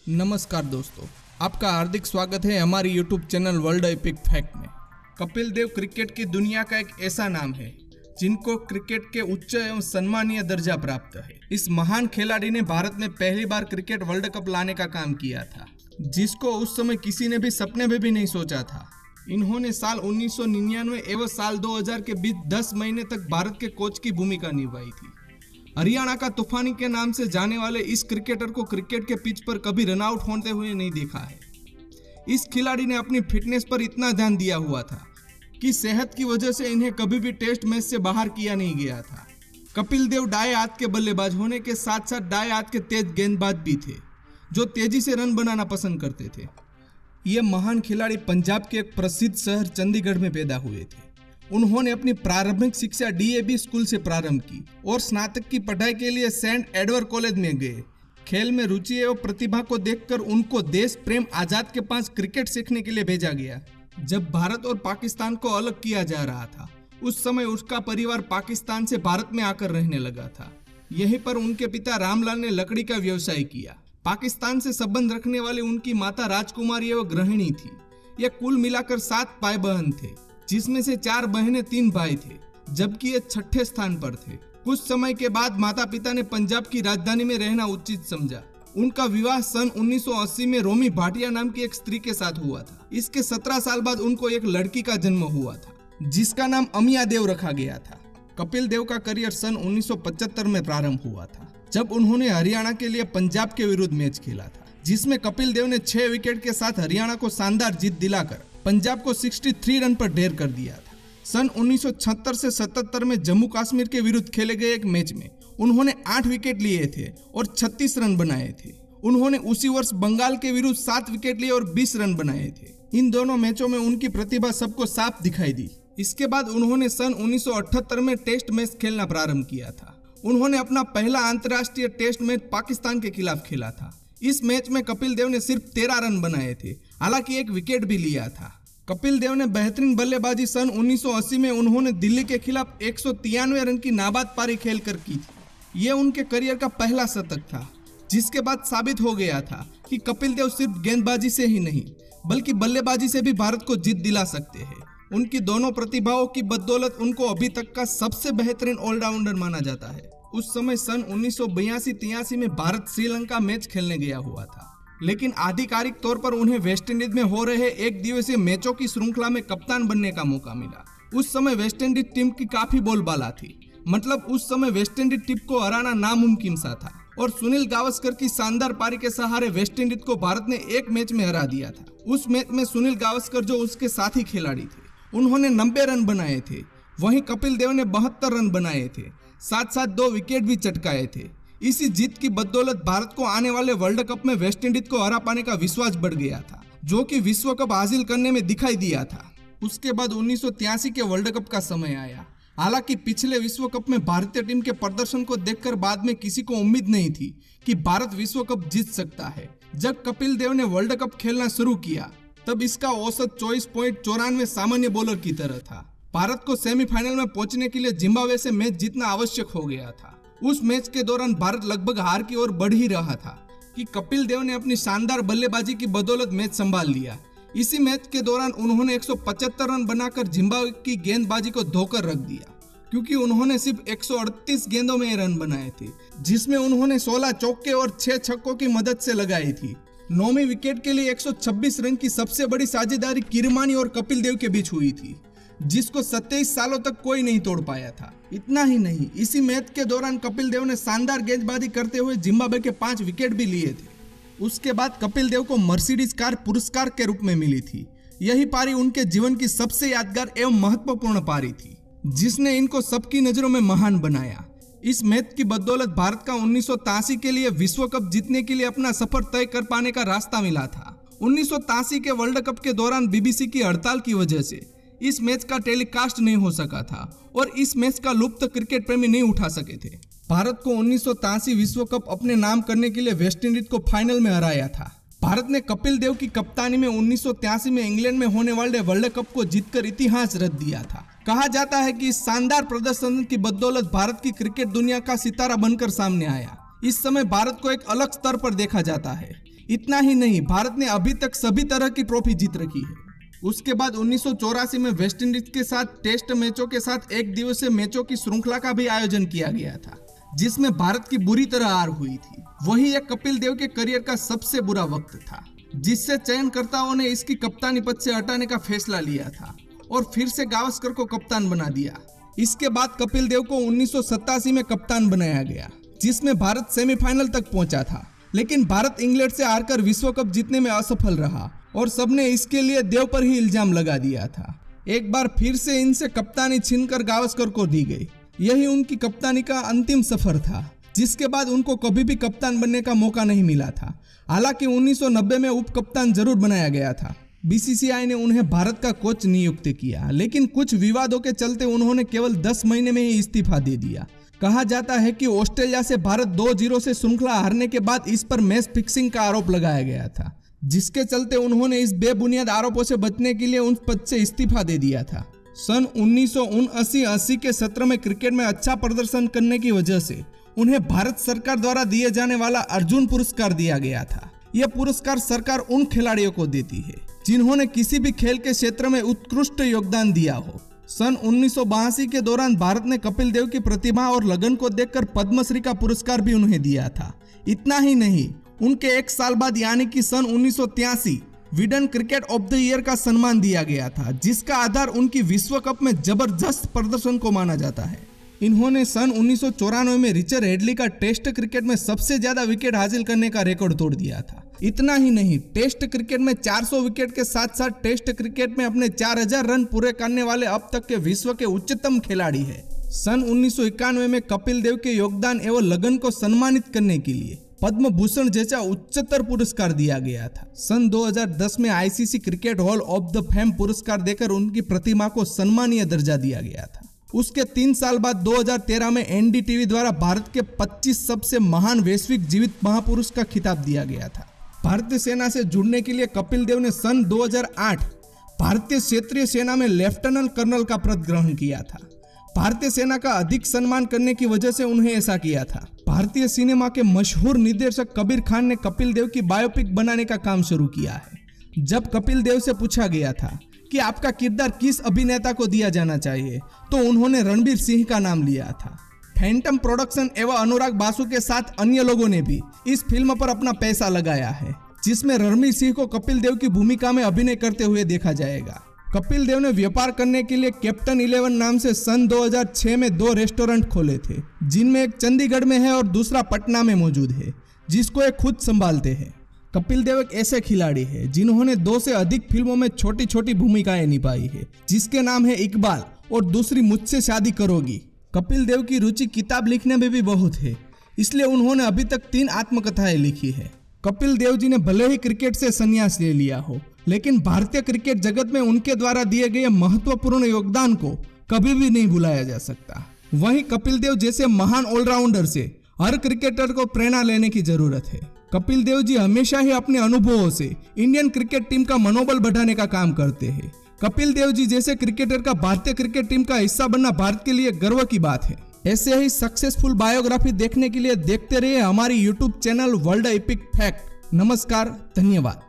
नमस्कार दोस्तों, आपका हार्दिक स्वागत है हमारी YouTube channel world epic fact में। कपिल देव क्रिकेट की दुनिया का एक ऐसा नाम है जिनको क्रिकेट के उच्च एवं सम्मानीय दर्जा प्राप्त है। इस महान खिलाड़ी ने भारत में पहली बार क्रिकेट वर्ल्ड कप लाने का काम किया था, जिसको उस समय किसी ने भी सपने में भी नहीं सोचा था। इन्होंने साल 1999 एवं साल 2000 के बीच 10 महीने तक भारत के कोच की भूमिका निभाई थी। हरियाणा का तूफानी के नाम से जाने वाले इस क्रिकेटर को क्रिकेट के पिच पर कभी रन आउट होते हुए नहीं देखा है। इस खिलाड़ी ने अपनी फिटनेस पर इतना ध्यान दिया हुआ था कि सेहत की वजह से इन्हें कभी भी टेस्ट मैच से बाहर किया नहीं गया था। कपिल देव दाएं हाथ के बल्लेबाज होने के साथ साथ दाएं हाथ के तेज गेंदबाज भी थे, जो तेजी से रन बनाना पसंद करते थे। ये महान खिलाड़ी पंजाब के एक प्रसिद्ध शहर चंडीगढ़ में पैदा हुए थे। उन्होंने अपनी प्रारंभिक शिक्षा डीएवी स्कूल से प्रारंभ की और स्नातक की पढ़ाई के लिए सेंट एडवर्ड कॉलेज में गए। खेल में रुचि एवं प्रतिभा को देखकर उनको देश प्रेम आजाद के पास क्रिकेट सीखने के लिए भेजा गया। जब भारत और पाकिस्तान को अलग किया जा रहा था, उस समय उसका परिवार पाकिस्तान से भारत में आकर रहने लगा था। यहीं पर उनके पिता रामलाल ने लकड़ी का व्यवसाय किया। पाकिस्तान से संबंध रखने वाली उनकी माता राजकुमारी एवं गृहिणी थी। ये कुल मिलाकर 7 भाई बहन थे, जिसमें से 4 बहनें 3 भाई थे, जबकि ये 6ठे स्थान पर थे। कुछ समय के बाद माता पिता ने पंजाब की राजधानी में रहना उचित समझा। उनका विवाह सन 1980 में रोमी भाटिया नाम की एक स्त्री के साथ हुआ था। इसके 17 साल बाद उनको एक लड़की का जन्म हुआ था, जिसका नाम अमिया देव रखा गया था। कपिल देव का करियर सन 1975 में प्रारंभ हुआ था, जब उन्होंने हरियाणा के लिए पंजाब के विरुद्ध मैच खेला था, जिसमें कपिल देव ने 6 विकेट के साथ हरियाणा को शानदार जीत दिलाकर पंजाब को 63 रन पर ढेर कर दिया था। सन 1976 से 77 में जम्मू कश्मीर के विरुद्ध खेले गए एक मैच में उन्होंने 8 विकेट लिए थे और 36 रन बनाए थे। उन्होंने उसी वर्ष बंगाल के विरुद्ध 7 विकेट लिए और 20 रन बनाए थे। इन दोनों मैचों में उनकी प्रतिभा सबको साफ दिखाई दी। इसके बाद उन्होंने सन 1978 में टेस्ट मैच खेलना प्रारंभ किया था। उन्होंने अपना पहला अंतर्राष्ट्रीय टेस्ट मैच पाकिस्तान के खिलाफ खेला था। इस मैच में कपिल देव ने सिर्फ 13 रन बनाए थे, हालांकि एक विकेट भी लिया था। कपिल देव ने बेहतरीन बल्लेबाजी सन 1980 में उन्होंने दिल्ली के खिलाफ 193 रन की नाबाद पारी खेलकर की थी। ये उनके करियर का पहला शतक था, जिसके बाद साबित हो गया था कि कपिल देव सिर्फ गेंदबाजी से ही नहीं बल्कि बल्लेबाजी से भी भारत को जीत दिला सकते हैं। उनकी दोनों प्रतिभाओं की बदौलत उनको अभी तक का सबसे बेहतरीन ऑलराउंडर माना जाता है। उस समय सन 1982-83 में भारत श्रीलंका मैच खेलने गया हुआ था, लेकिन आधिकारिक तौर पर उन्हें वेस्टइंडीज में हो रहे एक दिवसीय मैचों की श्रृंखला में कप्तान बनने का मौका मिला। उस समय वेस्टइंडीज टीम की काफी बोलबाला थी, मतलब उस समय वेस्टइंडीज टीम को हराना नामुमकिन सा था और सुनील गावस्कर की शानदार पारी के सहारे वेस्टइंडीज को भारत ने एक मैच में हरा दिया था। उस मैच में सुनील गावस्कर जो उसके साथी खिलाड़ी थे, उन्होंने 90 रन बनाए थे, वहीं कपिल देव ने 72 रन बनाए थे, साथ साथ 2 विकेट भी चटकाए थे। इसी जीत की बदौलत भारत को आने वाले वर्ल्ड कप में वेस्टइंडीज को हरा पाने का विश्वास बढ़ गया था, जो कि विश्व कप हासिल करने में दिखाई दिया था। उसके बाद 1983 के वर्ल्ड कप का समय आया। हालांकि पिछले विश्व कप में भारतीय टीम के प्रदर्शन को देखकर बाद में किसी को उम्मीद नहीं थी कि भारत विश्व कप जीत सकता है। जब कपिल देव ने वर्ल्ड कप खेलना शुरू किया, तब इसका औसत 24.94 सामान्य बॉलर की तरह था। भारत को सेमीफाइनल में पहुंचने के लिए जिम्बाब्वे से मैच जीतना आवश्यक हो गया था। उस मैच के दौरान भारत लगभग हार की ओर बढ़ ही रहा था कि कपिल देव ने अपनी शानदार बल्लेबाजी की बदौलत मैच संभाल लिया। इसी मैच के दौरान उन्होंने 175 रन बनाकर जिम्बाब्वे की गेंदबाजी को धोकर रख दिया, क्योंकि उन्होंने सिर्फ 138 गेंदों में रन बनाए थे, जिसमें उन्होंने 16 चौके और 6 छक्कों की मदद से लगाई थी। 9वीं विकेट के लिए 126 रन की सबसे बड़ी साझेदारी किरमानी और कपिल देव के बीच हुई थी, जिसको 27 सालों तक कोई नहीं तोड़ पाया था। इतना ही नहीं, इसी मैच के दौरान कपिल देव ने शानदार गेंदबाजी करते हुए जिम्बाब्वे के 5 विकेट भी लिए थे। उसके बाद कपिल देव को मर्सिडीज कार पुरस्कार के रूप में मिली थी। यही पारी उनके जीवन की सबसे यादगार एवं महत्वपूर्ण पारी थी, जिसने इनको सबकी नजरों में महान बनाया। इस मैच की बदौलत भारत का 1983 के लिए विश्व कप जीतने के लिए अपना सफर तय कर पाने का रास्ता मिला था। 1983 के वर्ल्ड कप के दौरान बीबीसी की हड़ताल की वजह से इस मैच का टेलीकास्ट नहीं हो सका था और इस मैच का लुत्फ क्रिकेट प्रेमी नहीं उठा सके थे। भारत को 1983 विश्व कप अपने नाम करने के लिए वेस्टइंडीज को फाइनल में हराया था। भारत ने कपिल देव की कप्तानी में 1983 में इंग्लैंड में होने वाले वर्ल्ड कप को जीतकर इतिहास रच दिया था। कहा जाता है कि इस शानदार प्रदर्शन की बदौलत भारत की क्रिकेट दुनिया का सितारा बनकर सामने आया। इस समय भारत को एक अलग स्तर पर देखा जाता है। इतना ही नहीं, भारत ने अभी तक सभी तरह की ट्रॉफी जीत रखी है। उसके बाद 1984 में वेस्टइंडीज के साथ टेस्ट मैचों के साथ एक दिवसीय मैचों की श्रृंखला का भी आयोजन किया गया था, जिसमें भारत की बुरी तरह हार हुई थी। वही एक कपिल देव के करियर का सबसे बुरा वक्त था, जिससे चयनकर्ताओं ने इसकी कप्तानी पद से हटाने का फैसला लिया था और फिर से गावस्कर को कप्तान बना दिया। इसके बाद कपिल देव को 1987 में कप्तान बनाया गया, जिसमें भारत सेमीफाइनल तक पहुंचा था, लेकिन भारत इंग्लैंड से हारकर विश्व कप जीतने में असफल रहा और सबने इसके लिए देव पर ही इल्जाम लगा दिया था। एक बार फिर से इनसे कप्तानी छीनकर गावस्कर को दी गई। यही उनकी कप्तानी का अंतिम सफर था, जिसके बाद उनको कभी भी कप्तान बनने का मौका नहीं मिला था। हालांकि 1990 में उप कप्तान जरूर बनाया गया था। बीसीसीआई ने उन्हें भारत का कोच नियुक्त किया, लेकिन कुछ विवादों के चलते उन्होंने केवल 10 महीने में ही इस्तीफा दे दिया। कहा जाता है कि ऑस्ट्रेलिया से भारत 2-0 से श्रृंखला हारने के बाद इस पर मैच फिक्सिंग का आरोप लगाया गया था, जिसके चलते उन्होंने इस बेबुनियाद आरोपों से बचने के लिए उन पद से इस्तीफा दे दिया था। सन 1979-80 के सत्र में क्रिकेट में अच्छा प्रदर्शन करने की वजह से उन्हें भारत सरकार द्वारा दिए जाने वाला अर्जुन पुरस्कार दिया गया था। यह पुरस्कार सरकार उन खिलाड़ियों को देती है जिन्होंने किसी भी खेल के क्षेत्र में उत्कृष्ट योगदान दिया हो। सन 1982 के दौरान भारत ने कपिल देव की प्रतिभा और लगन को देखकर पद्मश्री का पुरस्कार भी उन्हें दिया था। इतना ही नहीं, उनके एक साल बाद यानी कि सन 1983 विडन क्रिकेट ऑफ द ईयर का सम्मान दिया गया था, जिसका आधार उनकी विश्व कप में जबरदस्त प्रदर्शन को माना जाता है। इन्होंने सन 1994 में रिचर्ड हेडली का टेस्ट क्रिकेट में सबसे ज्यादा विकेट हासिल करने का रिकॉर्ड तोड़ दिया था। इतना ही नहीं, टेस्ट क्रिकेट में 400 विकेट के साथ साथ टेस्ट क्रिकेट में अपने 4000 रन पूरे करने वाले अब तक के विश्व के उच्चतम खिलाड़ी है। सन 1991 में कपिल देव के योगदान एवं लगन को सम्मानित करने के लिए पद्म भूषण जैसा उच्चतर पुरस्कार दिया गया था। सन 2010 में ICC cricket hall of the fame पुरस्कार देकर उनकी प्रतिमा को सम्मानीय दर्जा दिया गया था। उसके 3 साल बाद 2013 में एनडीटीवी द्वारा भारत के 25 सबसे महान वैश्विक जीवित महापुरुष का खिताब दिया गया था। भारतीय सेना से जुड़ने के लिए कपिल देव ने सन 2008 भारतीय क्षेत्रीय सेना में लेफ्टिनेंट कर्नल का पद ग्रहण किया था। भारतीय सेना का अधिक सम्मान करने की वजह से उन्हें ऐसा किया था। भारतीय सिनेमा के मशहूर निर्देशक कबीर खान ने कपिल देव की बायोपिक बनाने का काम शुरू किया है। जब कपिल देव से पूछा गया था कि आपका किरदार किस अभिनेता को दिया जाना चाहिए, तो उन्होंने रणबीर सिंह का नाम लिया था। फैंटम प्रोडक्शन एवं अनुराग बासु के साथ अन्य लोगों ने भी इस फिल्म पर अपना पैसा लगाया है, जिसमें रणबीर सिंह को कपिल देव की भूमिका में अभिनय करते हुए देखा जाएगा। कपिल देव ने व्यापार करने के लिए कैप्टन 11 नाम से सन 2006 में 2 रेस्टोरेंट खोले थे, जिनमें एक चंडीगढ़ में है और दूसरा पटना में मौजूद है, जिसको ये खुद संभालते हैं। कपिल देव एक ऐसे खिलाड़ी है जिन्होंने 2 से अधिक फिल्मों में छोटी छोटी भूमिकाएं निभाई है, जिसके नाम है इकबाल और दूसरी मुझसे शादी करोगी। कपिल देव की रुचि किताब लिखने में भी बहुत है, इसलिए उन्होंने अभी तक 3 आत्मकथाएं लिखी है। कपिल देव जी ने भले ही क्रिकेट से संन्यास ले लिया हो, लेकिन भारतीय क्रिकेट जगत में उनके द्वारा दिए गए महत्वपूर्ण योगदान को कभी भी नहीं भुलाया जा सकता। वहीं कपिल देव जैसे महान ऑलराउंडर से हर क्रिकेटर को प्रेरणा लेने की जरूरत है। कपिल देव जी हमेशा ही अपने अनुभवों से इंडियन क्रिकेट टीम का मनोबल बढ़ाने का काम करते हैं। कपिल देव जी जैसे क्रिकेटर का भारतीय क्रिकेट टीम का हिस्सा बनना भारत के लिए गर्व की बात है। ऐसे ही सक्सेसफुल बायोग्राफी देखने के लिए देखते रहिए हमारी YouTube channel world epic fact. नमस्कार, धन्यवाद।